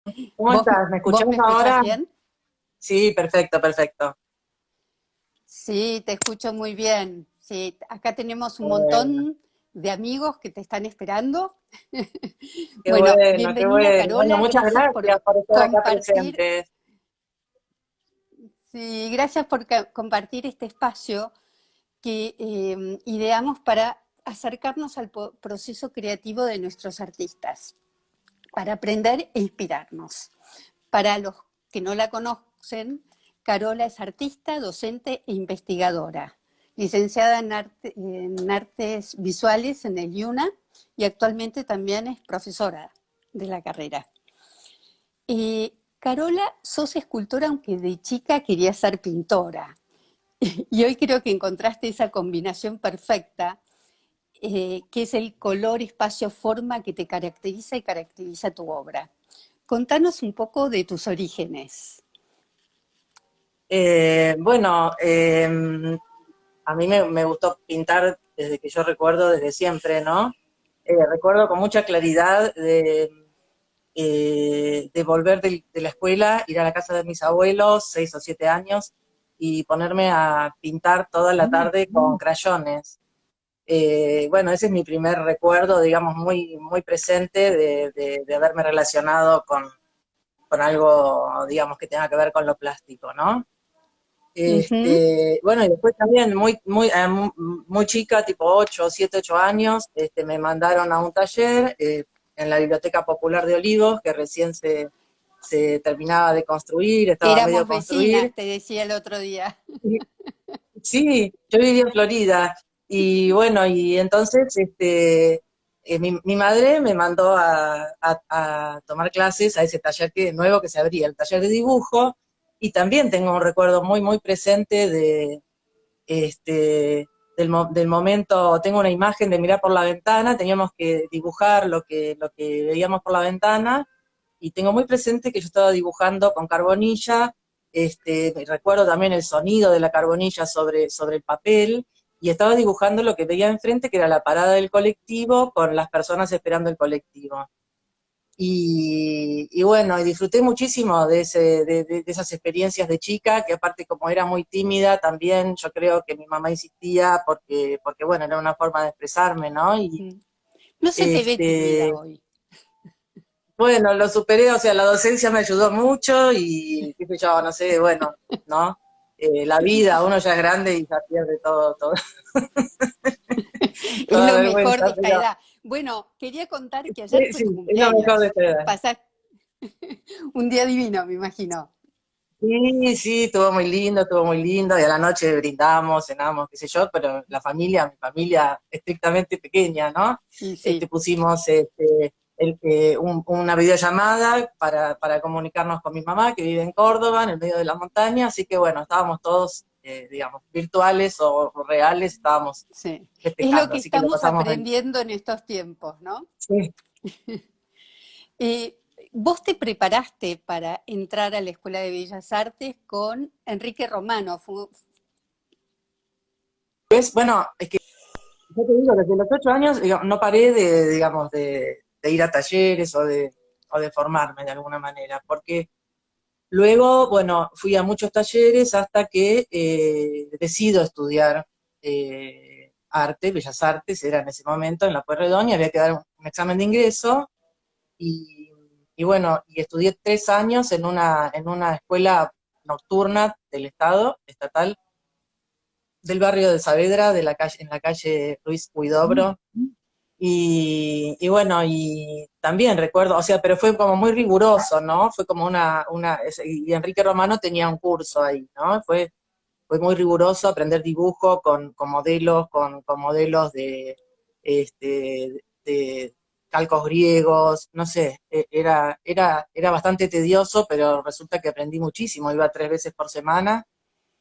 ¿Cómo ¿Vos, estás? ¿Me vos escuchás me escuchás ahora? bien? Sí, perfecto, perfecto. Sí, te escucho muy bien. Sí, acá tenemos un Bueno, montón de amigos que te están esperando. qué Bueno, bueno, qué bienvenida bueno. Bueno, Carola, muchas gracias gracias por por estar acá compartir, presentes. sí, gracias por compartir este espacio que ideamos para acercarnos al proceso creativo de nuestros artistas, para aprender e inspirarnos. Para los que no la conocen, Carola es artista, docente e investigadora, licenciada en artes visuales en el IUNA y actualmente también es profesora de la carrera. Carola, sos escultora aunque de chica querías ser pintora y hoy creo que encontraste esa combinación perfecta que es el color, espacio, forma que te caracteriza y caracteriza tu obra. Contanos un poco de tus orígenes. Bueno, a mí me gustó pintar desde que yo recuerdo, desde siempre, ¿no? Recuerdo con mucha claridad de volver de la escuela, ir a la casa de mis abuelos, 6 o 7 años, y ponerme a pintar toda la tarde con crayones. Bueno, ese es mi primer recuerdo, digamos, muy, muy presente de haberme relacionado con algo, digamos, que tenga que ver con lo plástico, ¿no? Ujú. Bueno, y después también, muy chica, tipo 8 o 7, 8 años, me mandaron a un taller en la Biblioteca Popular de Olivos, que recién se terminaba de construir, estaba medio Éramos vecinas, construir. te decía el otro día. Sí, yo vivía en Florida y bueno, y entonces mi madre me mandó a tomar clases a ese taller nuevo que se abría, el taller de dibujo, y también tengo un recuerdo muy, muy presente del momento. Tengo una imagen de mirar por la ventana, teníamos que dibujar lo que veíamos por la ventana, y tengo muy presente que yo estaba dibujando con carbonilla. Me recuerdo también el sonido de la carbonilla sobre el papel, y estaba dibujando lo que veía enfrente, que era la parada del colectivo con las personas esperando el colectivo. Y bueno, y disfruté muchísimo de esas experiencias de chica, que aparte como era muy tímida también, yo creo que mi mamá insistía porque bueno, era una forma de expresarme, ¿no? Y Mm. No se te ve este, tímida hoy. bueno, lo superé, o sea, la docencia me ayudó mucho y qué sé yo, no sé, bueno, ¿no? La vida, uno ya es grande y ya pierde Es toda lo mejor de vergüenza, esta pero edad. Bueno, quería contar que ayer sí, fue tu sí, es lo mejor de cumpleaños. esta edad. Pasás un día divino, me imagino. Sí, sí, estuvo muy lindo, y a la noche brindamos, cenamos, qué sé yo, pero mi familia estrictamente pequeña, ¿no? Y sí. Pusimos una videollamada para comunicarnos con mi mamá, que vive en Córdoba, en el medio de la montaña, así que bueno, estábamos todos, digamos, virtuales o reales, estábamos Sí, es lo festejando, que así que lo estamos pasamos bien. aprendiendo en estos tiempos, ¿no? Sí. Eh, Vos te preparaste para entrar a la Escuela de Bellas Artes con Enrique Romano. Pues bueno, es que yo te digo, desde los 8 años, digamos, no paré digamos, de ir a talleres o de formarme de alguna manera, porque luego, bueno, fui a muchos talleres hasta que decido estudiar arte, Bellas Artes, era en ese momento en la Pueyrredón, y había que dar un examen de ingreso, y, y bueno, y estudié 3 años en una escuela nocturna del Estado, estatal, del barrio de Saavedra, en la calle Luis Huidobro. Y bueno, y también recuerdo, o sea, pero fue como muy riguroso, ¿no? Fue como y Enrique Romano tenía un curso ahí, ¿no? Fue muy riguroso aprender dibujo con modelos de calcos griegos, no sé, era bastante tedioso, pero resulta que aprendí muchísimo, iba 3 veces por semana,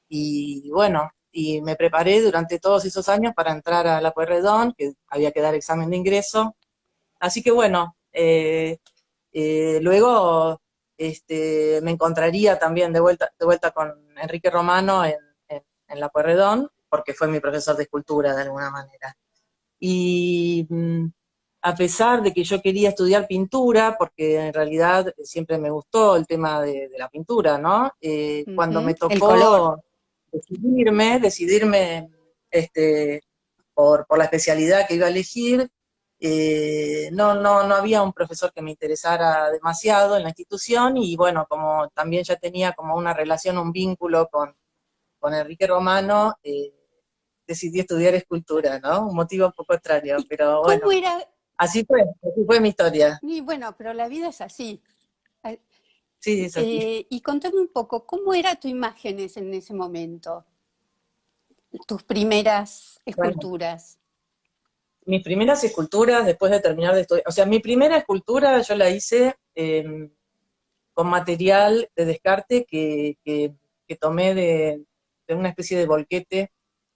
y bueno, y me preparé durante todos esos años para entrar a la Pueyrredón, que había que dar examen de ingreso. Así que bueno, luego me encontraría también de vuelta con Enrique Romano en la Pueyrredón, porque fue mi profesor de escultura de alguna manera. Y a pesar de que yo quería estudiar pintura, porque en realidad siempre me gustó el tema de la pintura, ¿no? Cuando Ujú. me El color. tocó decidirme por la especialidad que iba a elegir, no había un profesor que me interesara demasiado en la institución y bueno, como también ya tenía como una relación, un vínculo con Enrique Romano, decidí estudiar escultura, ¿no? Un motivo un poco extraño, ¿Y pero cómo bueno, era? así fue mi historia. Y bueno, pero la vida es así. Ay, Sí, es así. y contame un poco, ¿cómo era tu imágenes en ese momento? Tus primeras Bueno, esculturas. mis primeras esculturas después de terminar de estudiar, o sea, mi primera escultura yo la hice con material de descarte que tomé de una especie de volquete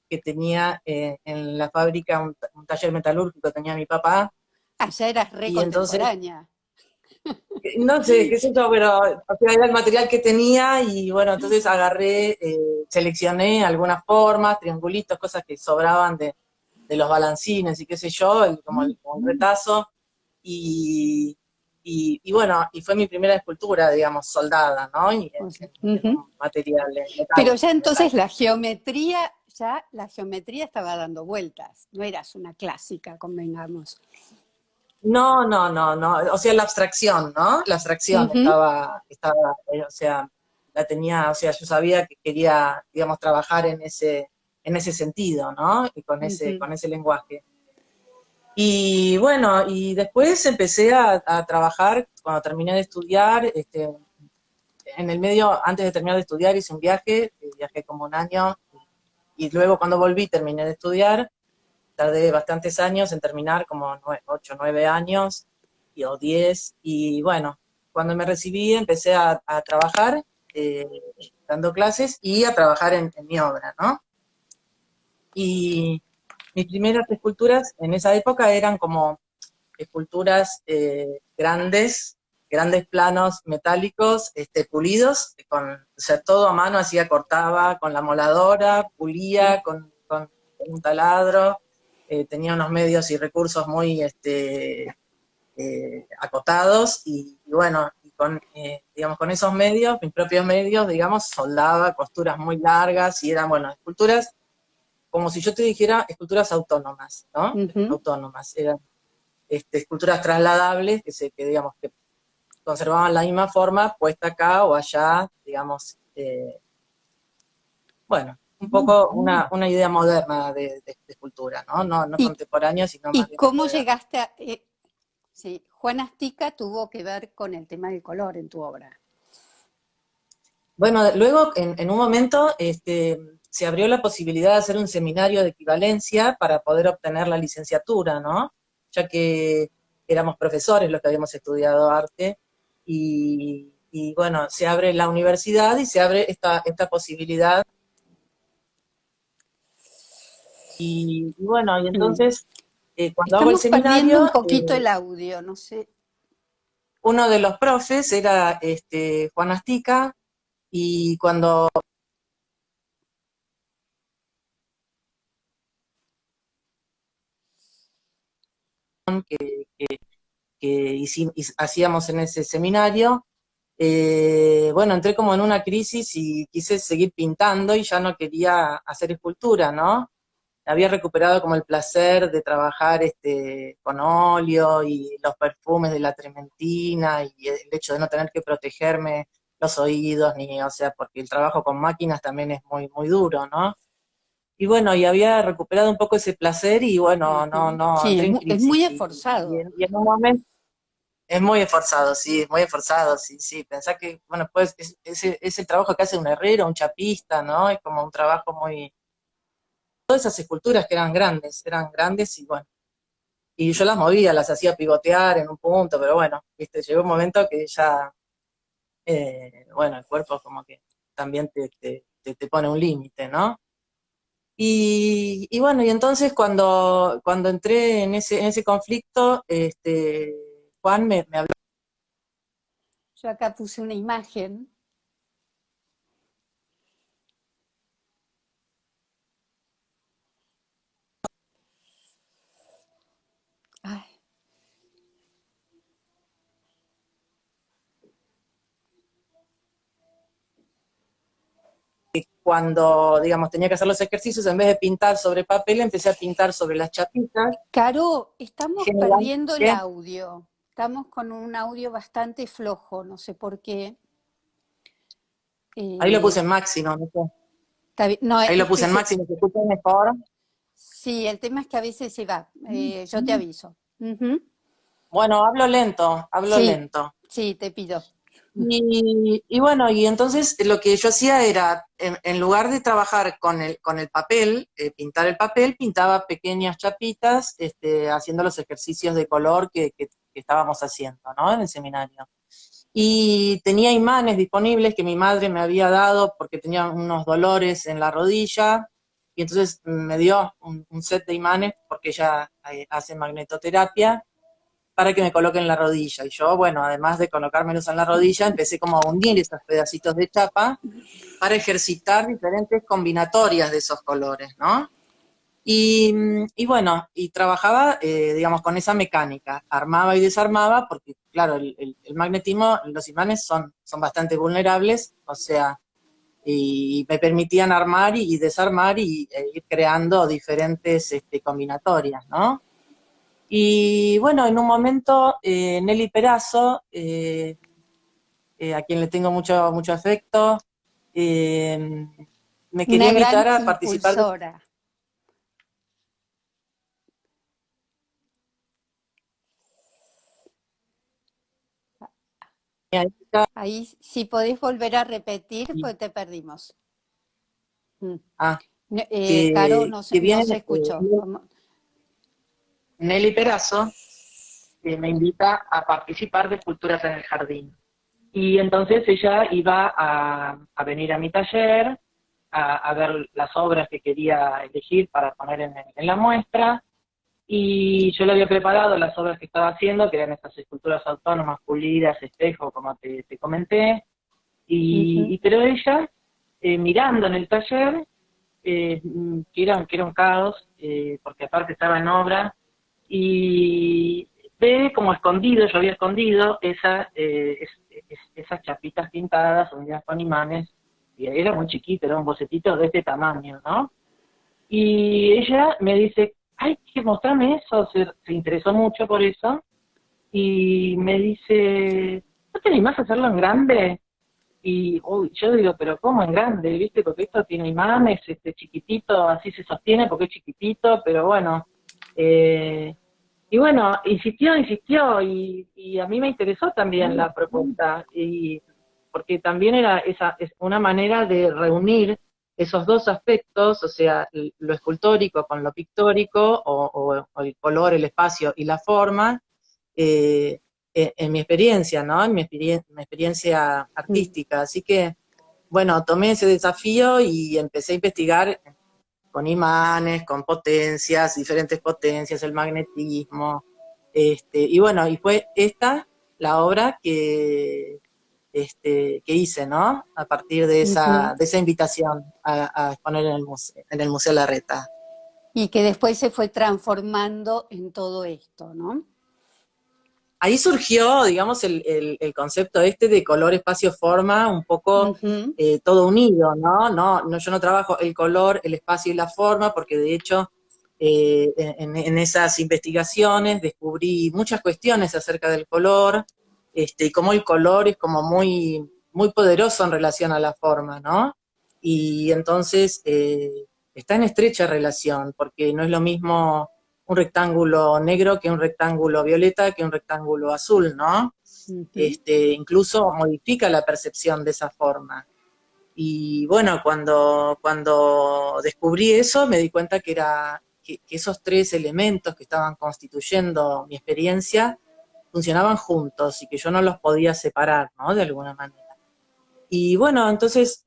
que tenía en la fábrica, un taller metalúrgico que tenía mi papá, Allá eras re y entonces, contemporánea. no sé, qué sé yo, pero o sea, era el material que tenía y bueno, entonces agarré, seleccioné algunas formas, triangulitos, cosas que sobraban de los balancines y qué sé yo, como el retazo, y, y bueno, y fue mi primera escultura, digamos, soldada, ¿no? Y O sea, en ujú. un material, en Pero metal, ya en metal. entonces ya la geometría estaba dando vueltas. No eras una clásica, convengamos. No, o sea, la abstracción, ¿no? La abstracción Ujú, o sea, la tenía, o sea, yo sabía que quería, digamos, trabajar en ese sentido, ¿no? Y ujú. con ese lenguaje. Y bueno, y después empecé a trabajar, cuando terminé de estudiar, en el medio, antes de terminar de estudiar, hice un viaje, viajé como un año, y luego cuando volví terminé de estudiar, tardé bastantes años en terminar, como 8 o 9 años, o 10, y bueno, cuando me recibí empecé a trabajar, eh, dando clases y a trabajar en mi obra, ¿no? Y mis primeras esculturas en esa época eran como esculturas grandes planos metálicos, pulidos, o sea, todo a mano, hacía, cortaba con la moladora, pulía con un taladro, tenía unos medios y recursos muy acotados, y bueno, digamos, con esos medios, mis propios medios, digamos, soldaba costuras muy largas, y eran, bueno, esculturas, como si yo te dijera, esculturas autónomas, ¿no? Ujú. Autónomas, eran esculturas trasladables que digamos que conservaban la misma forma puesta acá o allá, digamos, bueno, un poco una idea moderna de escultura, ¿no? No ¿Y, contemporánea, sino más y bien cómo moderna. llegaste a... sí, Juan Astica tuvo que ver con el tema del color en tu obra. Bueno, luego en un momento se abrió la posibilidad de hacer un seminario de equivalencia para poder obtener la licenciatura, ¿no? Ya que éramos profesores los que habíamos estudiado arte, y bueno, se abre la universidad y se abre esta posibilidad. Y bueno, y Mm. entonces, cuando hago el Estamos perdiendo un seminario, poquito el audio, no sé. uno de los profes era Juan Astica, y cuando hacíamos en ese seminario, bueno, entré como en una crisis y quise seguir pintando y ya no quería hacer escultura, ¿no? Había recuperado como el placer de trabajar con óleo y los perfumes de la trementina y el hecho de no tener que protegerme los oídos, ni, o sea, porque el trabajo con máquinas también es muy, muy duro, ¿no? Y bueno, y había recuperado un poco ese placer y bueno, Ujú. no, Sí, entré en es crisis muy y esforzado. en un momento es muy esforzado, sí, sí. Pensá que, bueno, pues es el trabajo que hace un herrero, un chapista, ¿no? Es como un trabajo muy... Todas esas esculturas que eran grandes y bueno, y yo las movía, las hacía pivotear en un punto, pero bueno, viste, llegó un momento que ya, bueno, el cuerpo como que también te pone un límite, ¿no? Y bueno, y entonces cuando entré en ese conflicto, Juan me habló. Yo acá puse una imagen. Ay. cuando, digamos, tenía que hacer los ejercicios, en vez de pintar sobre papel, empecé a pintar sobre las chapitas. Caro, estamos General, perdiendo el ¿qué? audio. Estamos con un audio bastante flojo, no sé por qué. Ahí lo Eh, puse en máximo, no sé. no, Ahí lo es que puse en máximo, ¿se escucha mejor? sí, el tema es que a veces se va. Yo te aviso. Ujú. Bueno, hablo lento, hablo Sí, lento. sí, te pido. Y bueno, y entonces lo que yo hacía era, en lugar de trabajar con el papel, pintar el papel, pintaba pequeñas chapitas, haciendo los ejercicios de color que estábamos haciendo, ¿no? En el seminario. Y tenía imanes disponibles que mi madre me había dado porque tenía unos dolores en la rodilla, y entonces me dio un set de imanes porque ella hace magnetoterapia para que me coloquen en la rodilla. Y yo, bueno, además de colocármelos en la rodilla, empecé como a unir esos pedacitos de chapa para ejercitar diferentes combinatorias de esos colores, ¿no? Y bueno, y trabajaba, digamos, con esa mecánica, armaba y desarmaba, porque claro, el magnetismo, los imanes son bastante vulnerables, o sea, y me permitían armar y desarmar e ir creando diferentes combinatorias, ¿no? Y bueno, en un momento, Nelly Perazo, a quien le tengo mucho, mucho afecto, eh, me quería Una gran invitar a participar de... impulsora. Ahí, si podés volver a repetir, pues te perdimos. Mm. Ah, Caro, que no viene se escuchó. Nelly Perazo, que me invita a participar de Esculturas en el Jardín. Y entonces ella iba a venir a mi taller, a ver las obras que quería elegir para poner en la muestra, y yo le había preparado las obras que estaba haciendo, que eran estas esculturas autónomas, pulidas, espejo, como te comenté, Ujú. pero ella, mirando en el taller, que era un caos, porque aparte estaba en obra, y ve como escondido, yo había escondido esas chapitas pintadas, unidas con imanes, y era muy chiquito, era un bocetito de este tamaño, ¿no? Y ella me dice, ay, que mostrame eso, se interesó mucho por eso, y me dice, ¿no te animás a hacerlo en grande? Y uy, yo digo, pero ¿cómo en grande? ¿Viste? Porque esto tiene imanes, chiquitito, así se sostiene porque es chiquitito, pero bueno. eh, y bueno, insistió, y a mí me interesó también la propuesta, y porque también es una manera de reunir esos dos aspectos, o sea, lo escultórico con lo pictórico, o el color, el espacio y la forma, eh, en mi experiencia, ¿no? En mi experiencia artística. Así que, bueno, tomé ese desafío y empecé a investigar con imanes, con potencias, diferentes potencias, el magnetismo, y bueno, y fue esta la obra que hice, ¿no? A partir Ujú. de esa invitación a exponer en el Museo Larreta. Y que después se fue transformando en todo esto, ¿no? Ahí surgió, digamos, el concepto de color, espacio, forma, un poco Ujú. todo unido, ¿no? Yo no trabajo el color, el espacio y la forma, porque de hecho en esas investigaciones descubrí muchas cuestiones acerca del color, y cómo el color es como muy, muy poderoso en relación a la forma, ¿no? Y entonces está en estrecha relación, porque no es lo mismo un rectángulo negro que un rectángulo violeta que un rectángulo azul, ¿no? Ujú. Incluso modifica la percepción de esa forma. Y bueno, cuando descubrí eso, me di cuenta que esos tres elementos que estaban constituyendo mi experiencia funcionaban juntos y que yo no los podía separar, ¿no? De alguna manera. Y bueno, entonces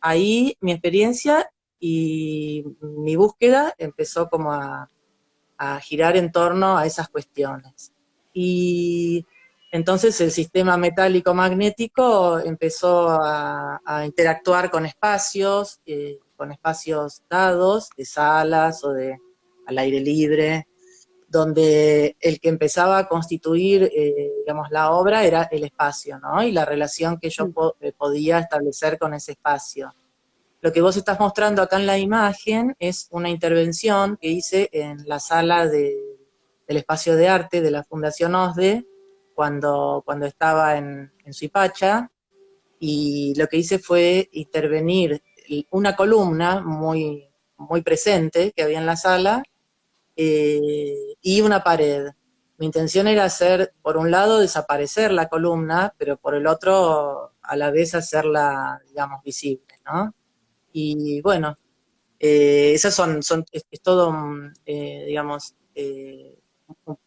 ahí mi experiencia y mi búsqueda empezó como a girar en torno a esas cuestiones. Y entonces el sistema metálico magnético empezó a interactuar con espacios dados, de salas o de al aire libre, donde el que empezaba a constituir, digamos, la obra era el espacio, ¿no? Y la relación que yo podía establecer con ese espacio. lo que vos estás mostrando acá en la imagen es una intervención que hice en la sala del espacio de arte de la Fundación OSDE, cuando estaba en Suipacha, y lo que hice fue intervenir una columna muy presente que había en la sala, y una pared. Mi intención era hacer, por un lado, desaparecer la columna, pero por el otro, a la vez hacerla, digamos, visible, ¿no? Y bueno, esas es todo, digamos,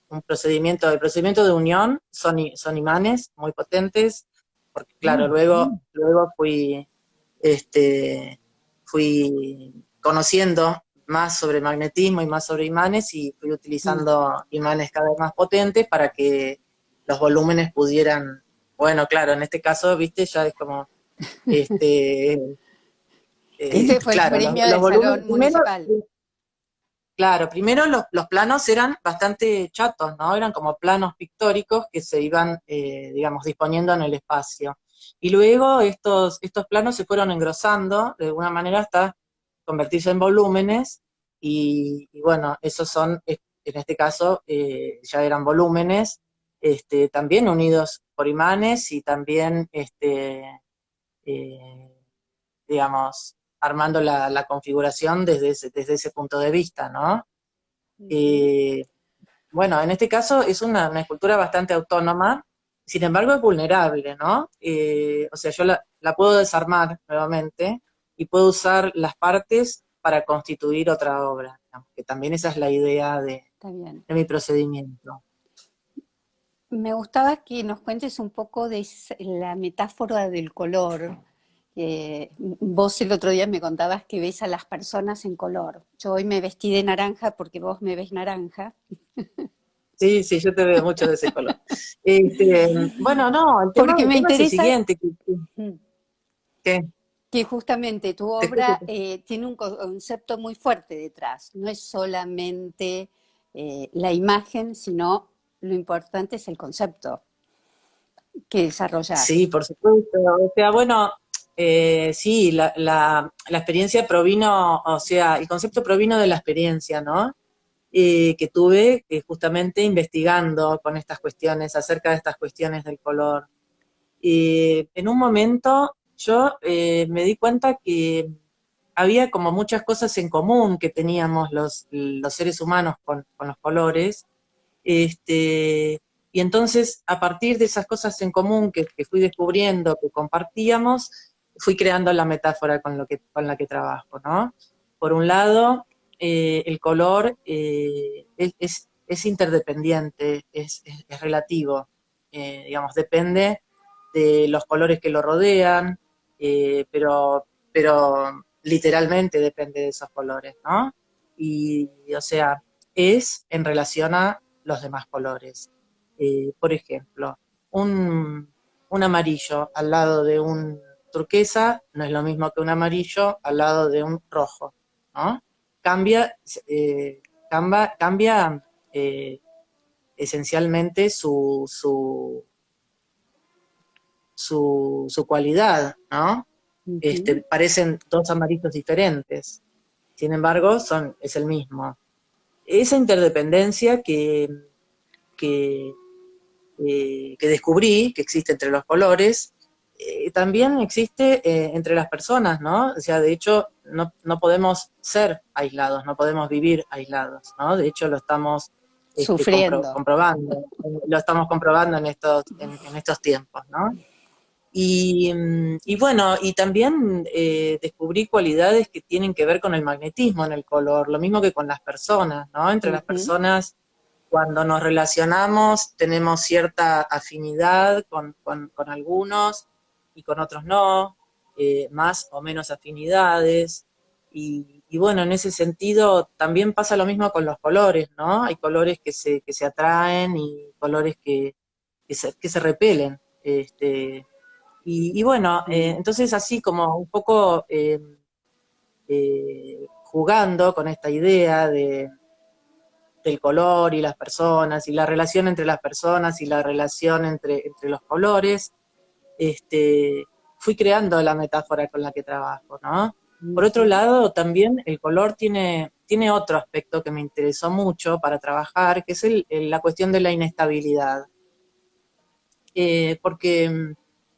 un procedimiento, el procedimiento de unión son imanes muy potentes, porque claro, luego este, fui conociendo más sobre magnetismo y más sobre imanes, y fui utilizando imanes cada vez más potentes para que los volúmenes pudieran, bueno, claro, en este caso, viste, ya es como, Este fue el claro, premio los del volúmenes, Salón Municipal. claro, primero los planos eran bastante chatos, ¿no? Eran como planos pictóricos que se iban, digamos, disponiendo en el espacio. Y luego estos planos se fueron engrosando de alguna manera hasta convertirse en volúmenes, y bueno, esos son, en este caso, ya eran volúmenes, también unidos por imanes, y también, eh, digamos, armando la configuración desde ese punto de vista, ¿no? Eh, bueno, en este caso es una escultura bastante autónoma, sin embargo es vulnerable, ¿no? O sea, yo la puedo desarmar nuevamente y puedo usar las partes para constituir otra obra, digamos, que también esa es la idea Está bien. de mi procedimiento. Me gustaba que nos cuentes un poco de la metáfora del color. Vos el otro día me contabas que ves a las personas en color. Yo hoy me vestí de naranja porque vos me ves naranja. Sí, sí, yo te veo mucho de ese color. Este, bueno, no, Porque el me tema es el interesa siguiente, que que justamente tu te escucho. obra tiene un concepto muy fuerte detrás. No es solamente la imagen, sino lo importante es el concepto que Sí, desarrollás. por supuesto. O sea, bueno, sí, la experiencia provino, o sea, el concepto provino de la experiencia, ¿no? Que tuve, justamente investigando con estas cuestiones, acerca de estas cuestiones del color. En un momento yo me di cuenta que había como muchas cosas en común que teníamos los seres humanos con los colores, y entonces, a partir de esas cosas en común que fui descubriendo, que compartíamos, fui creando la metáfora con la que trabajo, ¿no? Por un lado, el color es interdependiente, es relativo, digamos, depende de los colores que lo rodean, pero literalmente depende de esos colores, ¿no? O sea, es en relación a los demás colores. Por ejemplo, un, un amarillo al lado de un turquesa no es lo mismo que un amarillo al lado de un rojo, ¿no? Cambia, cambia esencialmente su cualidad, ¿no? Ujú. Parecen dos amarillos diferentes, sin embargo, es el mismo. Esa interdependencia que, que descubrí que existe entre los colores, también existe entre las personas, ¿no? O sea, de hecho, no podemos ser aislados, no podemos vivir aislados, ¿no? De hecho, lo estamos Sufriendo. comprobando, lo estamos comprobando en estos tiempos, ¿no? Y bueno, y también descubrí cualidades que tienen que ver con el magnetismo en el color, lo mismo que con las personas, ¿no? Entre las Ujú. personas, cuando nos relacionamos, tenemos cierta afinidad con algunos y con otros no, más o menos afinidades. Y bueno, en ese sentido también pasa lo mismo con los colores, ¿no? Hay colores que se atraen y colores que se repelen. Y bueno, entonces así como un poco jugando con esta idea del color y las personas, y la relación entre las personas y la relación entre los colores, este, fui creando la metáfora con la que trabajo, ¿no? Por otro Ujú. lado, también el color tiene otro aspecto que me interesó mucho para trabajar, que es la cuestión de la inestabilidad. Porque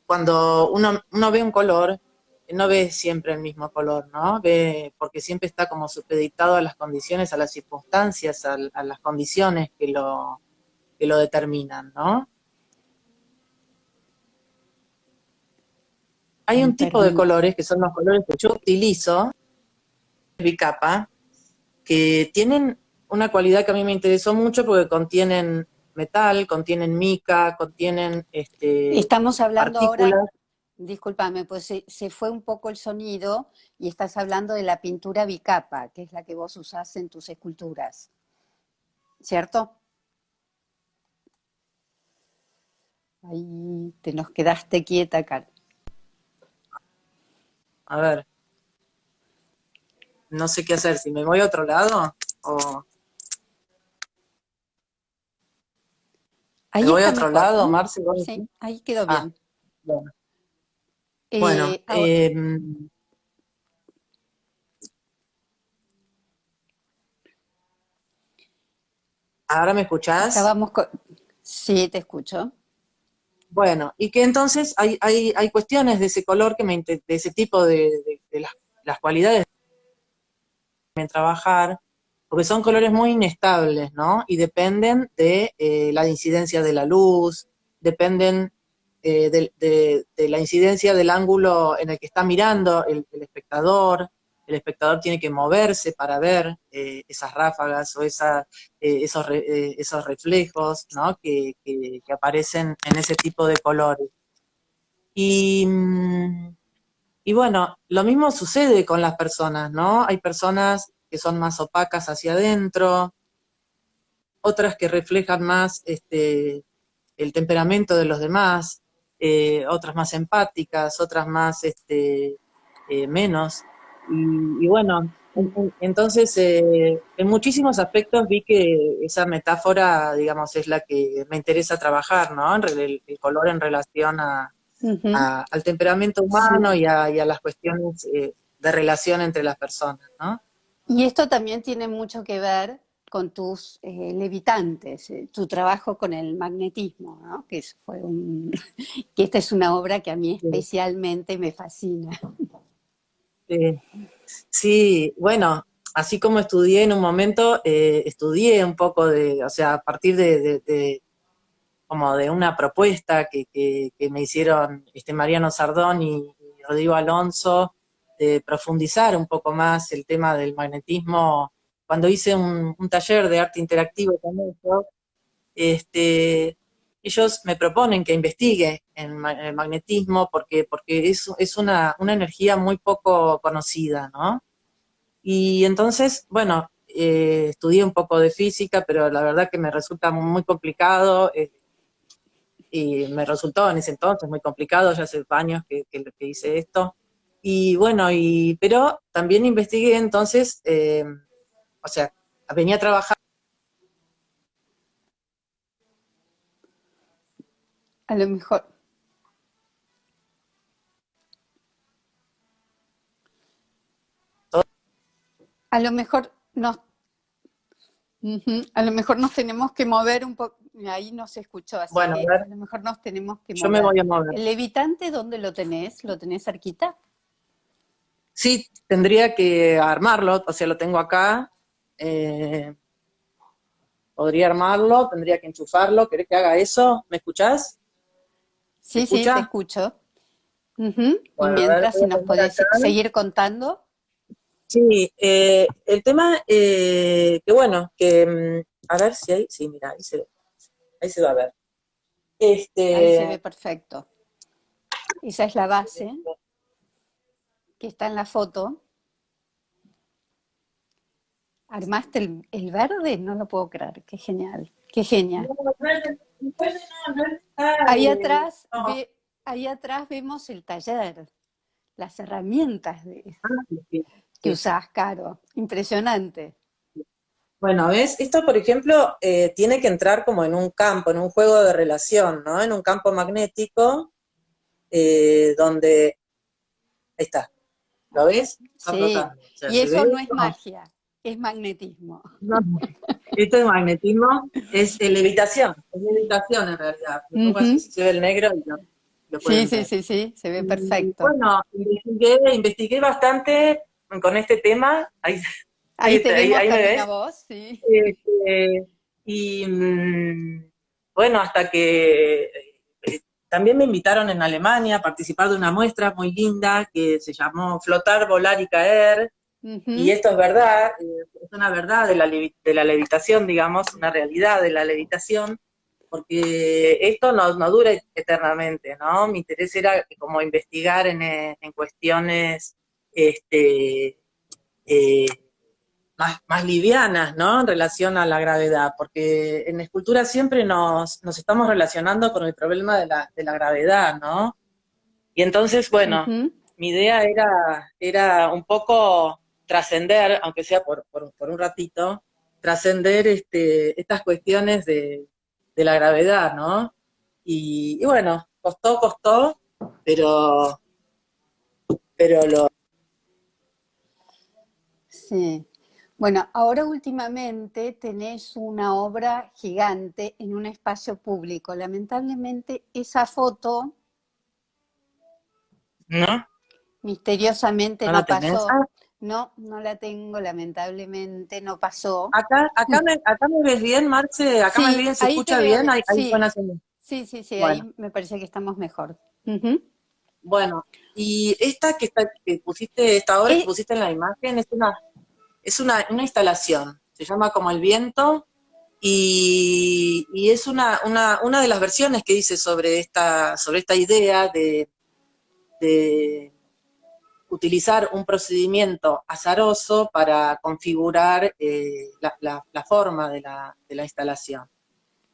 cuando uno ve un color, no ve siempre el mismo color, ¿no? Ve, porque siempre está como supeditado a las condiciones, a las circunstancias, a las condiciones que lo determinan, ¿no? Hay un tipo de colores que son los colores que yo utilizo, bicapa, que tienen una cualidad que a mí me interesó mucho porque contienen metal, contienen mica, contienen Estamos hablando ahora, partículas. discúlpame, pues se fue un poco el sonido y estás hablando de la pintura bicapa, que es la que vos usás en tus esculturas, ¿cierto? Ahí te nos quedaste quieta, Carol. A ver, no sé qué hacer, si me voy a otro lado o me Ahí voy a está otro mejor. lado, ¿M? Marce, ¿vos Sí, decís? ahí quedó Ah, bien. bueno. Bueno, ¿ahora me escuchás? estábamos con... Sí, te escucho. Bueno, y que entonces hay cuestiones de ese color de ese tipo de las cualidades en trabajar, porque son colores muy inestables, ¿no? Y dependen de la incidencia de la luz, dependen de la incidencia del ángulo en el que está mirando el espectador. El espectador tiene que moverse para ver esas ráfagas o esos reflejos, ¿no? Que aparecen en ese tipo de colores. Y, y bueno, lo mismo sucede con las personas, ¿no? Hay personas que son más opacas hacia adentro, otras que reflejan más el temperamento de los demás, otras más empáticas, otras más menos. Y bueno, entonces en muchísimos aspectos vi que esa metáfora, digamos, es la que me interesa trabajar, ¿no? El color en relación Ujú. al temperamento Sí. humano y a las cuestiones de relación entre las personas, ¿no? Y esto también tiene mucho que ver con tus levitantes, tu trabajo con el magnetismo, ¿no? Que esta es una obra que a mí Sí, especialmente me fascina. sí. Sí, bueno, así como estudié en un momento, estudié un poco o sea, a partir como de una propuesta que me hicieron Mariano Sardón y Rodrigo Alonso, de profundizar un poco más el tema del magnetismo. Cuando hice un taller de arte interactivo con ellos, este, ellos me proponen que investigue en el magnetismo porque es una energía muy poco conocida, ¿no? Y entonces, bueno, estudié un poco de física, pero la verdad que me resulta muy complicado, y me resultó en ese entonces muy complicado, ya hace años que hice esto. Y bueno, pero también investigué entonces, o sea, venía a trabajar. A lo mejor, a lo mejor nos, ujú, a lo mejor nos tenemos que mover un poco, ahí no se escuchó, así Bueno, que a ver, a lo mejor nos tenemos que yo me mover. voy a mover. ¿El levitante dónde lo tenés? ¿Lo tenés cerquita? Sí, tendría que armarlo, o sea, lo tengo acá, eh, podría armarlo, tendría que enchufarlo. ¿Querés que haga eso? ¿Me escuchás? ¿Se Sí, sí, te escucha? escucho. Ujú. Y Bueno, a ver, mientras, voy si a nos poner acá. podés seguir contando. Sí, el tema, que bueno, a ver si hay, sí, mira, ahí se va a ver. Ahí se ve Este, perfecto. Esa es la base que está en la foto. ¿Armaste el verde? No lo puedo creer. Qué genial. Qué genial. no, el verde no, el verde está, Ahí atrás, no. ahí atrás vemos el taller, las herramientas Sí, sí, que sí. usás, Caro. Impresionante. Bueno, ¿ves? Esto, por ejemplo, tiene que entrar como en un campo, en un juego de relación, ¿no? En un campo magnético, donde, ahí está, ¿Lo ves? Está Sí, flotando. O sea, y ¿se ve eso no es eso? magia, es magnetismo. No. Esto es magnetismo, es levitación en realidad. Me pongo así Ujú. si se ve el negro y lo Sí, pueden sí, ver. sí, sí, se ve Y perfecto. bueno, investigué bastante con este tema, Ahí te vemos ahí me también a ves. vos, sí. Este, y bueno, hasta que también me invitaron en Alemania a participar de una muestra muy linda que se llamó Flotar, Volar y Caer. Y Ujú, esto es verdad, es una verdad de de la levitación, digamos, una realidad de la levitación, porque esto no dura eternamente, ¿no? Mi interés era como investigar en cuestiones este, eh, más livianas, ¿no? En relación a la gravedad, porque en escultura siempre nos estamos relacionando con el problema de la gravedad, ¿no? Y entonces, bueno, ujú. mi idea era un poco trascender, aunque sea por un ratito, trascender estas cuestiones de la gravedad, ¿no? Y bueno, costó, pero, pero lo... Sí. Bueno, ahora últimamente tenés una obra gigante en un espacio público. Lamentablemente esa foto ¿No? misteriosamente ¿No la no tenés? pasó. Ah, No, no la tengo, lamentablemente no pasó. acá me ves bien, Marce, acá me ves Sí, bien, se ahí te escucha veo bien, bien. hay Sí, buena señal. sí, sí, sí, Bueno, ahí me parece que estamos mejor. Ujú. bueno, y esta que pusiste, esta obra que Eh, pusiste en la imagen, es una instalación, se llama Como el Viento, y es una de las versiones que hice sobre esta idea de utilizar un procedimiento azaroso para configurar la forma de la instalación.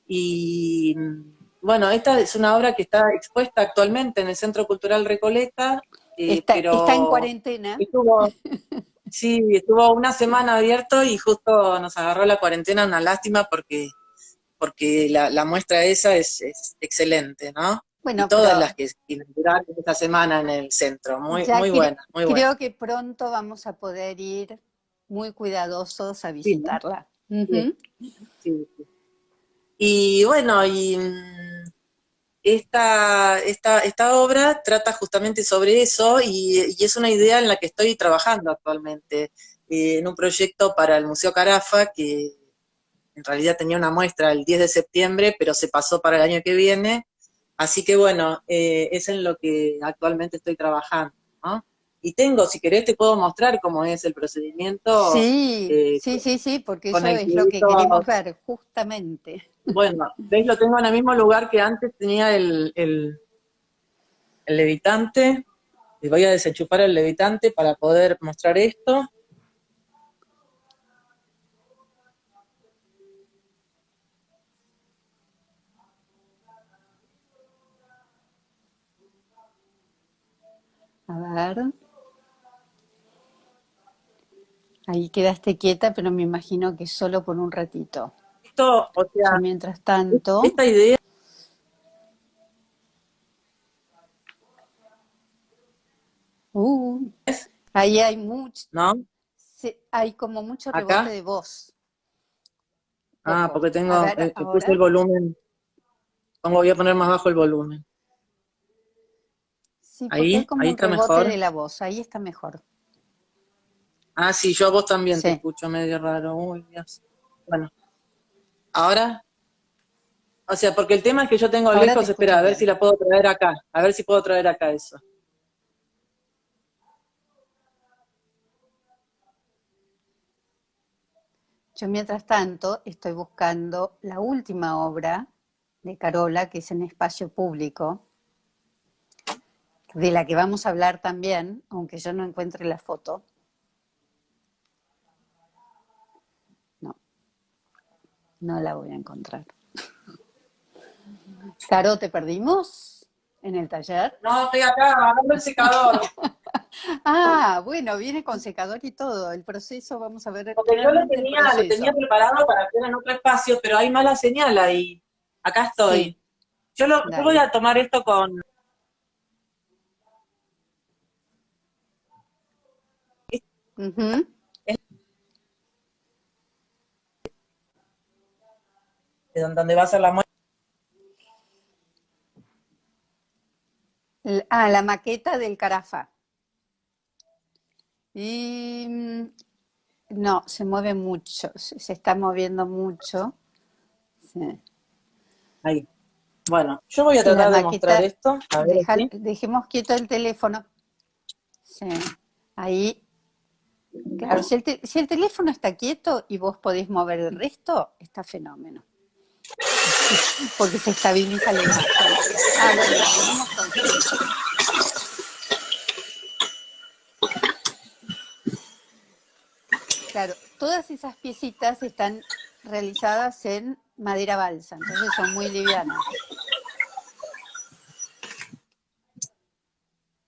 Y bueno, esta es una obra que está expuesta actualmente en el Centro Cultural Recoleta, está en pero cuarentena. estuvo, sí, estuvo una semana abierto y justo nos agarró la cuarentena, una lástima porque la muestra esa es excelente, ¿no? Y Bueno, todas las pero que inauguraron esta semana en el centro, ya muy buena, muy buena. creo que pronto vamos a poder ir muy cuidadosos a Sí, ¿no? visitarla. Sí, Ujú. sí. Y bueno, esta obra trata justamente sobre eso y es una idea en la que estoy trabajando actualmente, en un proyecto para el Museo Carafa, que en realidad tenía una muestra el 10 de septiembre, pero se pasó para el año que viene, así que bueno, es en lo que actualmente estoy trabajando, ¿no? Y tengo, si querés, te puedo mostrar cómo es el procedimiento Sí, eh, sí, sí, sí, porque con eso el que es lo que hizo. queremos ver, justamente. Bueno, ¿ves? Lo tengo en el mismo lugar que antes tenía el levitante. Les voy a desenchufar el levitante para poder mostrar esto. A ver, ahí quedaste quieta, pero me imagino que solo por un ratito. Esto, o Yo sea, mientras tanto, esta idea, uh, ahí hay mucho, ¿no? hay como mucho rebote Acá. de voz, Ah, poco. porque A tengo, ver, puse el ahora. volumen. Voy a poner más bajo el volumen. Sí, porque hay como Ahí un está rebote mejor. de la voz, ahí está mejor. Ah, sí, yo a vos también te Sí, escucho medio raro. Uy, Dios. Bueno, ahora, o sea, porque el tema es que yo tengo ahora te lejos, espera, escucho a ver si bien. la puedo traer acá. A ver si puedo traer acá eso. Yo mientras tanto estoy buscando la última obra de Carola, que es en espacio público, de la que vamos a hablar también, aunque yo no encuentre la foto. No, no la voy a encontrar. Caro, ¿te perdimos en el taller? No, estoy acá agarrando el secador. Ah, bueno, viene con secador y todo. El proceso, vamos a ver Porque yo realmente el lo tenía proceso. preparado para hacer en otro espacio, pero hay mala señal ahí. Acá Sí, estoy. Yo voy dale. a tomar esto con, Ujú. Es donde va a ser la muestra. La maqueta del Carafa. Y no, se mueve mucho, se está moviendo mucho. Sí. Ahí. Bueno, yo voy a La tratar de mostrar maqueta, esto. A ver aquí. dejemos quieto el teléfono. Sí. Ahí, claro, si el teléfono está quieto y vos podés mover el resto, está fenómeno. Porque se estabiliza la imagen. Ah, bueno, la tenemos con sonido. Claro, todas esas piecitas están realizadas en madera balsa, entonces son muy livianas.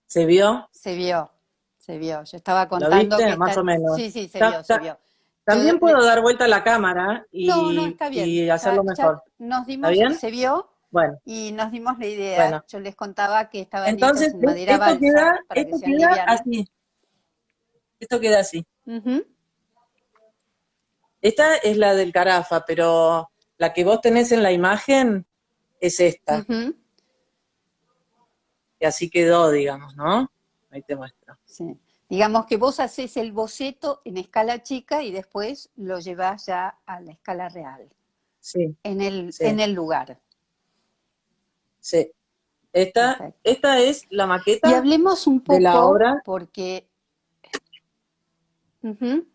¿Se vio? Se vio, se vio. Yo estaba ¿Lo contando que viste? Más o están... menos. Sí, sí, se vio, se vio. Yo También puedo dar vuelta a la cámara No, no, está bien. y Ya, hacerlo ya mejor. nos ¿Está dimos, bien? se vio Bueno, y nos dimos la idea. bueno. Yo les contaba que estaban hechas Entonces, en madera esto balsa queda, para que esto sean queda livianas. así. Esto queda así. Ujú, Esta es la del Carafa, pero la que vos tenés en la imagen es esta. ujú, Y así quedó, digamos, ¿no? Ahí te muestro. sí. Digamos que vos haces el boceto en escala chica y después lo llevás ya a la escala real, Sí, en sí, el lugar. sí. Esta, Perfecto. esta es la Y maqueta hablemos un de la poco, obra. porque... ujú,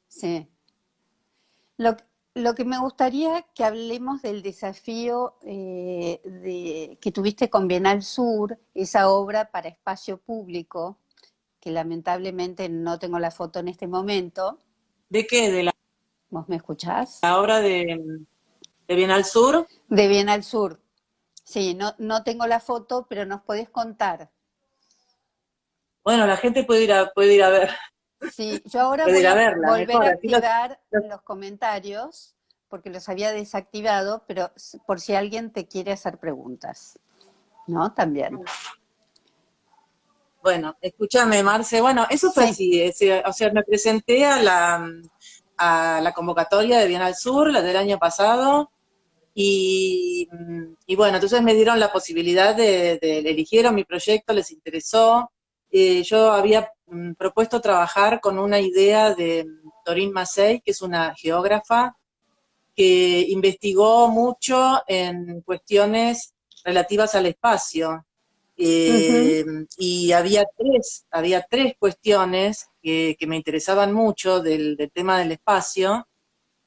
sí. Lo, lo que me gustaría que hablemos del desafío que tuviste con Bienal Sur, esa obra para espacio público, que lamentablemente no tengo la foto en este momento. ¿De qué? ¿De ¿Vos me escuchás? la obra de Bienal Sur? De Bienal Sur. Sí, no, no tengo la foto, pero nos podés contar. Bueno, la gente puede ir a ver, Sí, yo ahora puede ir voy a a verla, volver mejor. a Así activar los- los comentarios porque los había desactivado, pero por si alguien te quiere hacer preguntas, ¿no? También. Bueno, escúchame, Marce. Bueno, eso fue Sí. así. O sea, me presenté a la convocatoria de Bienal Sur, la del año pasado, y bueno, entonces me dieron la posibilidad eligieron mi proyecto, les interesó. Yo había propuesto trabajar con una idea de Doreen Massey, que es una geógrafa que investigó mucho en cuestiones relativas al espacio. Ujú, Eh, y había tres cuestiones que me interesaban mucho del tema del espacio,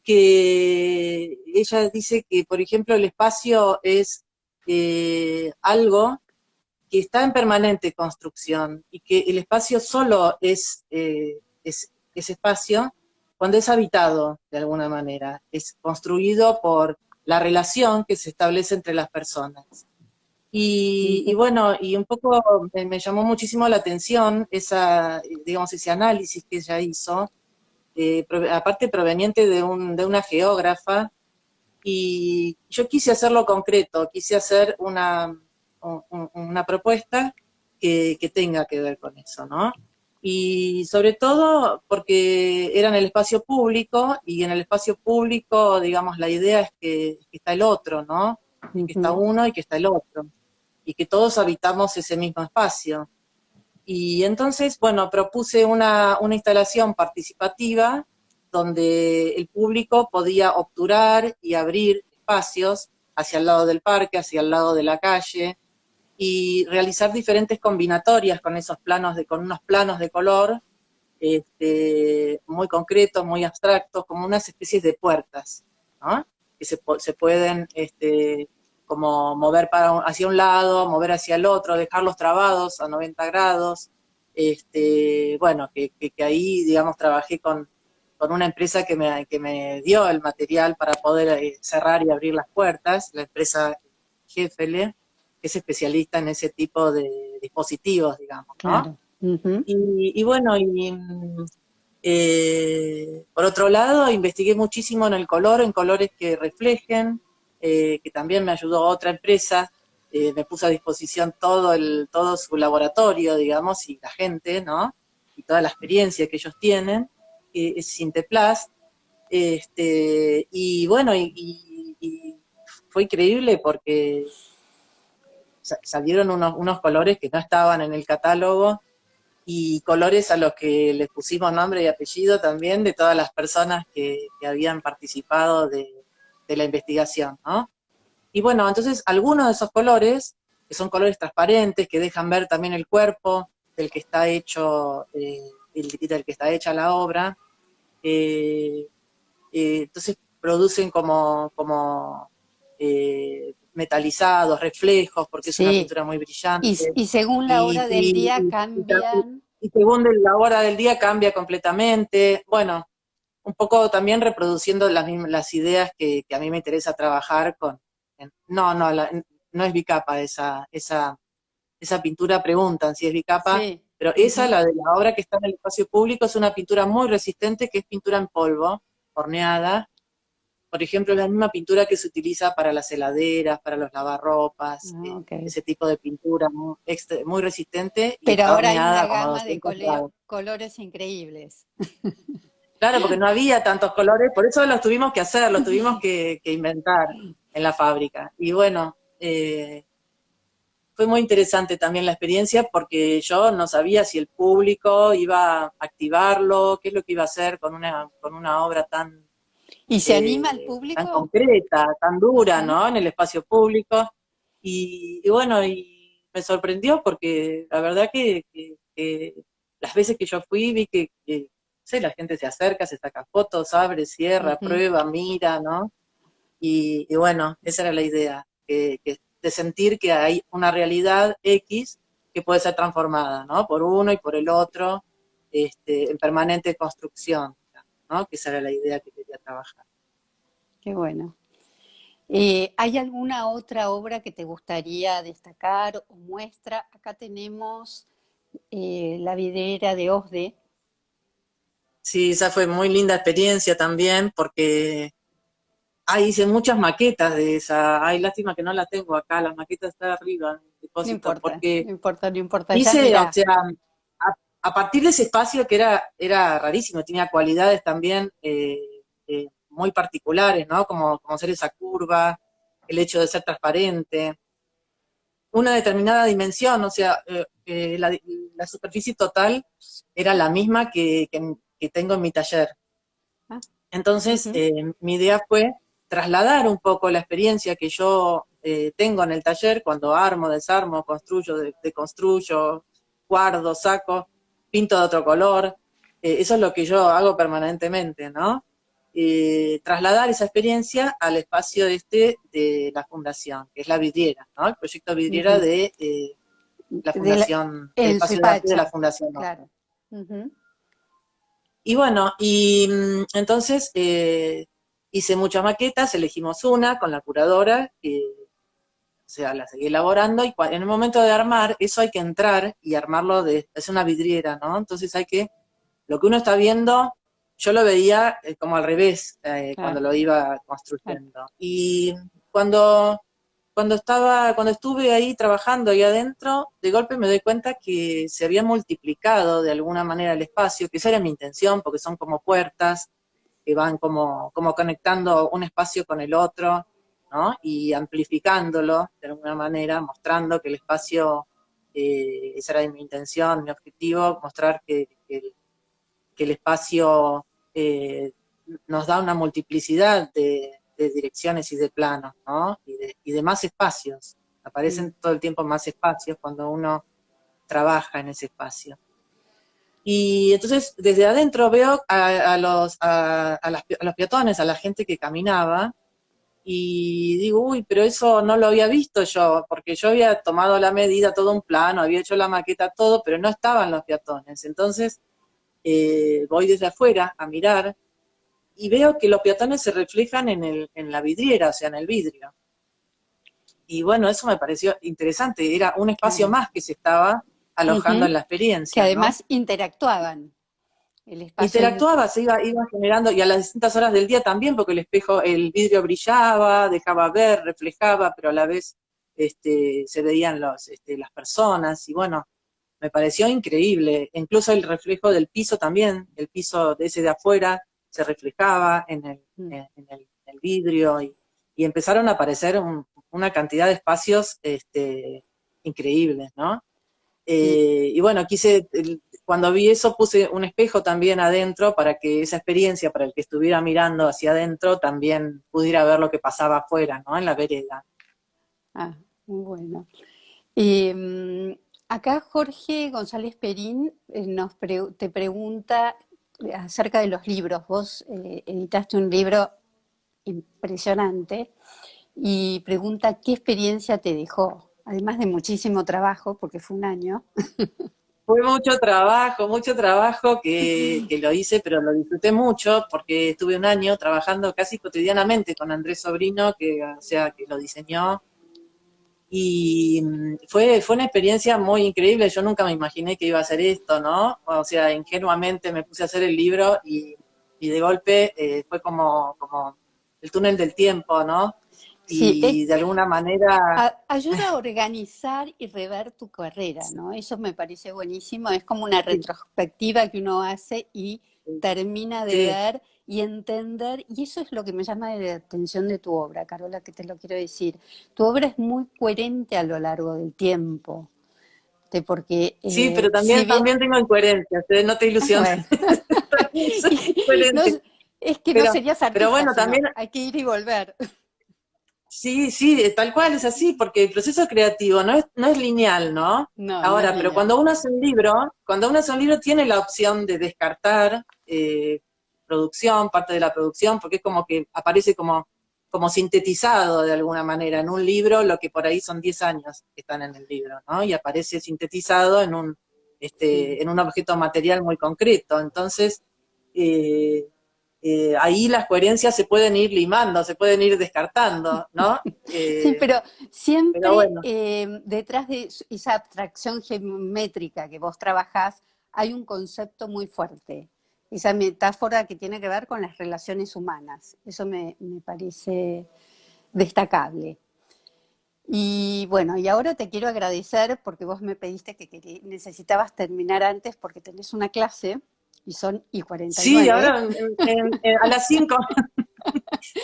que ella dice que, por ejemplo, el espacio es algo que está en permanente construcción y que el espacio solo es espacio cuando es habitado de alguna manera, es construido por la relación que se establece entre las personas. Y ujú, bueno, y un poco me llamó muchísimo la atención digamos, ese análisis que ella hizo, aparte proveniente de una geógrafa, y yo quise hacerlo concreto, quise hacer una propuesta que tenga que ver con eso, ¿no? Y sobre todo porque era en el espacio público, y en el espacio público, digamos, la idea es que está el otro, ¿no? Que está ujú. uno y que está el otro, y que todos habitamos ese mismo espacio. Y entonces, bueno, propuse una instalación participativa donde el público podía obturar y abrir espacios hacia el lado del parque, hacia el lado de la calle, y realizar diferentes combinatorias con con unos planos de color muy concretos, muy abstractos, como unas especies de puertas, ¿no? Que se pueden como mover hacia un lado, mover hacia el otro, dejarlos trabados a 90 grados. Bueno, que ahí, digamos, trabajé con una empresa que me dio el material para poder cerrar y abrir las puertas, la empresa Jefele, que es especialista en ese tipo de dispositivos, digamos, ¿no? Claro. Ujú, Y bueno, por otro lado, investigué muchísimo en el color, en colores que reflejen, que también me ayudó otra empresa, me puso a disposición todo su laboratorio, digamos, y la gente, ¿no? Y toda la experiencia que ellos tienen, es Sinteplast. Y bueno, y fue increíble porque salieron unos colores que no estaban en el catálogo, y colores a los que les pusimos nombre y apellido también de todas las personas que habían participado de la investigación, ¿no? Y bueno, entonces algunos de esos colores, que son colores transparentes, que dejan ver también el cuerpo del que está hecho, del que está hecha la obra, eh, entonces producen como metalizados, reflejos, porque es una Sí, pintura muy brillante, y según la y, hora del y, día y, cambian. y según la hora del día cambia completamente. Bueno, un poco también reproduciendo las ideas que a mí me interesa trabajar con. No es bicapa esa pintura, preguntan si es bicapa, Sí. pero esa, Ujú. la de la obra que está en el espacio público, es una pintura muy resistente, que es pintura en polvo, horneada. Por ejemplo, es la misma pintura que se utiliza para las heladeras, para los lavarropas, Ah, ok. ese tipo de pintura muy resistente, y Pero está ahora hay una horneada como a gama de 200 grados. colores increíbles. Claro, porque no había tantos colores, por eso los tuvimos que hacer, los tuvimos que inventar en la fábrica. Y bueno, fue muy interesante también la experiencia, porque yo no sabía si el público iba a activarlo, qué es lo que iba a hacer con una obra ¿Y se anima al tan público? concreta, tan dura, Ujú. ¿no? En el espacio público. Y bueno, y me sorprendió porque la verdad que las veces que yo fui vi que, no sé, la gente se acerca, se saca fotos, abre, cierra, Ujú. prueba, mira, ¿no? Y bueno, esa era la idea, de sentir que hay una realidad X que puede ser transformada, ¿no? Por uno y por el otro, en permanente construcción, ¿no? Que esa era la idea que quería trabajar. Qué bueno. ¿Hay alguna otra obra que te gustaría destacar o muestra? Acá tenemos la vidriera de Osde. Sí, esa fue muy linda experiencia también, porque hice muchas maquetas de esa. Ay, lástima que no la tengo acá, las maquetas están arriba en el No depósito, importa, no porque importa, no importa. Ya hice, o mira. sea, a partir de ese espacio que era rarísimo, tenía cualidades también muy particulares, ¿no? Como ser esa curva, el hecho de ser transparente, una determinada dimensión, o sea, la superficie total era la misma que tengo en mi taller. Ah, Entonces, ujú, mi idea fue trasladar un poco la experiencia que yo tengo en el taller cuando armo, desarmo, construyo, deconstruyo, guardo, saco, pinto de otro color. Eso es lo que yo hago permanentemente, ¿no? Trasladar esa experiencia al espacio de la fundación, que es la vidriera, ¿no? El proyecto vidriera ujú. de la De la- fundación, el en espacio de arte de la Suipacha, fundación. claro. Ujú, Y bueno, entonces hice muchas maquetas, elegimos una con la curadora, o sea, la seguí elaborando, y en el momento de armar, eso hay que entrar y armarlo, es una vidriera, ¿no? Entonces lo que uno está viendo, yo lo veía como al revés cuando claro, lo iba claro. construyendo. Y cuando estuve ahí trabajando ahí adentro, de golpe me doy cuenta que se había multiplicado de alguna manera el espacio, que esa era mi intención, porque son como puertas que van como conectando un espacio con el otro, ¿no? Y amplificándolo de alguna manera, mostrando que el espacio, esa era mi intención, mi objetivo, mostrar que el espacio nos da una multiplicidad de direcciones y de planos, ¿no? Y de más espacios. Mm. Aparecen todo el tiempo más espacios cuando uno trabaja en ese espacio. Y entonces desde adentro veo a los peatones, a la gente que caminaba, y digo, uy, pero eso no lo había visto yo, porque yo había tomado la medida, todo un plano, había hecho la maqueta, todo, pero no estaban los peatones. Entonces voy desde afuera a mirar y veo que los peatones se reflejan en la vidriera, o sea, en el vidrio. Y bueno, eso me pareció interesante, era un espacio Claro. más que se estaba alojando en Ujú. la Que experiencia, ¿no? además interactuaban. El espacio. Interactuaba, se iba generando, y a las distintas horas del día también, porque el vidrio brillaba, dejaba ver, reflejaba, pero a la vez se veían las personas, y bueno, me pareció increíble. Incluso el reflejo del piso también, el piso de ese de afuera, se reflejaba en el vidrio y empezaron a aparecer una cantidad de espacios increíbles, ¿no? Sí. Y bueno, cuando vi eso puse un espejo también adentro para que esa experiencia, para el que estuviera mirando hacia adentro, también pudiera ver lo que pasaba afuera, ¿no? En la vereda. Ah, muy bueno. Acá Jorge González Perín te pregunta acerca de los libros. Vos editaste un libro impresionante y pregunta qué experiencia te dejó, además de muchísimo trabajo, porque fue un año. Fue mucho trabajo que lo hice, pero lo disfruté mucho porque estuve un año trabajando casi cotidianamente con Andrés Sobrino, o sea, que lo diseñó. Y fue una experiencia muy increíble. Yo nunca me imaginé que iba a hacer esto, ¿no? O sea, ingenuamente me puse a hacer el libro y de golpe fue como el túnel del tiempo, ¿no? Sí, Y de alguna manera, ayuda a organizar y rever tu carrera, ¿no? Eso me parece buenísimo. Es como una sí, retrospectiva que uno hace y termina de sí, ver y entender, y eso es lo que me llama la atención de tu obra, Carola, que te lo quiero decir. Tu obra es muy coherente a lo largo del tiempo, porque sí, pero si también, bien, también tengo incoherencias, no te ilusiones. bueno, También soy no, incoherente. es que no Pero, serías pero artista, bueno, sino también hay que ir y volver. sí, sí, tal cual es así, porque el proceso creativo no es lineal, ¿no? No, no es Ahora, pero lineal. cuando uno hace un libro tiene la opción de descartar producción, parte de la producción, porque es como que aparece como sintetizado de alguna manera en un libro, lo que por ahí son 10 años que están en el libro, ¿no? Y aparece sintetizado Sí. en un objeto material muy concreto. Entonces, eh, ahí las coherencias se pueden ir limando, se pueden ir descartando, ¿no? Sí, pero Pero siempre bueno, detrás de esa abstracción geométrica que vos trabajás hay un concepto muy fuerte, esa metáfora que tiene que ver con las relaciones humanas. Eso me parece destacable. Y bueno, y ahora te quiero agradecer porque vos me pediste que necesitabas terminar antes porque tenés una clase y son y sí, 49. ahora a las 5,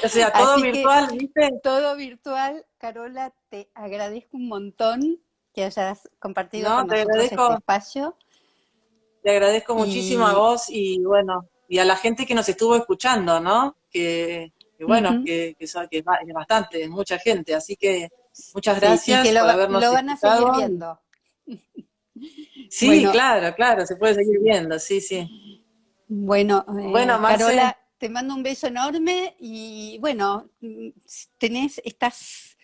o sea, todo Así que virtual, ¿viste? todo virtual. Carola, te agradezco un montón que hayas compartido No, con nosotros este espacio. te agradezco muchísimo a Y vos y bueno, y a la gente que nos estuvo escuchando, ¿no? Que bueno, ujú, que es bastante, es mucha gente, así que muchas sí, y que gracias por lo habernos van a seguir escuchado. viendo. Sí, Bueno, claro, claro, se puede seguir viendo, sí, sí. bueno, Bueno, Marce, Carola, te mando un beso enorme y bueno, estás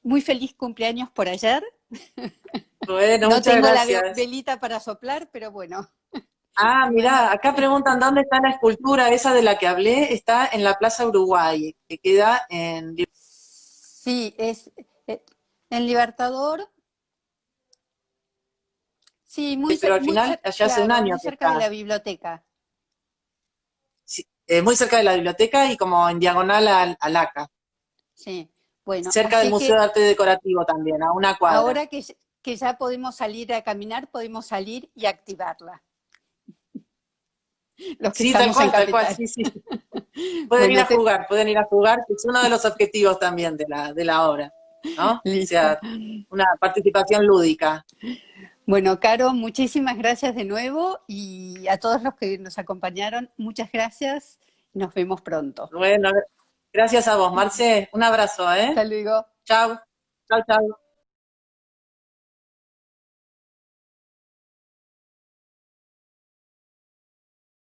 muy feliz cumpleaños por ayer. bueno, No muchas tengo la gracias. velita para soplar, pero bueno, Ah, te mirá, mando, acá preguntan dónde está la escultura esa de la que hablé, está en la Plaza Uruguay, que queda sí, es en Libertador. Sí, pero al final, allá hace un claro, año muy que cerca de está, la biblioteca. sí, muy cerca de la biblioteca y como en diagonal al ACA, Sí, bueno, cerca del así Museo que de Arte Decorativo también, a una cuadra. ahora que ya podemos salir a caminar, podemos salir y activarla, los que Sí, estamos en tal cual, Capital. sí, sí. Bueno, Pueden ir a jugar, que es uno de los objetivos también de la obra, ¿no? O listo. sea, una participación lúdica. Bueno, Caro, muchísimas gracias de nuevo y a todos los que nos acompañaron, muchas gracias. Nos vemos pronto. Bueno, gracias a vos, Marce. Un abrazo, ¿eh? Hasta luego. Chau, chau, chau.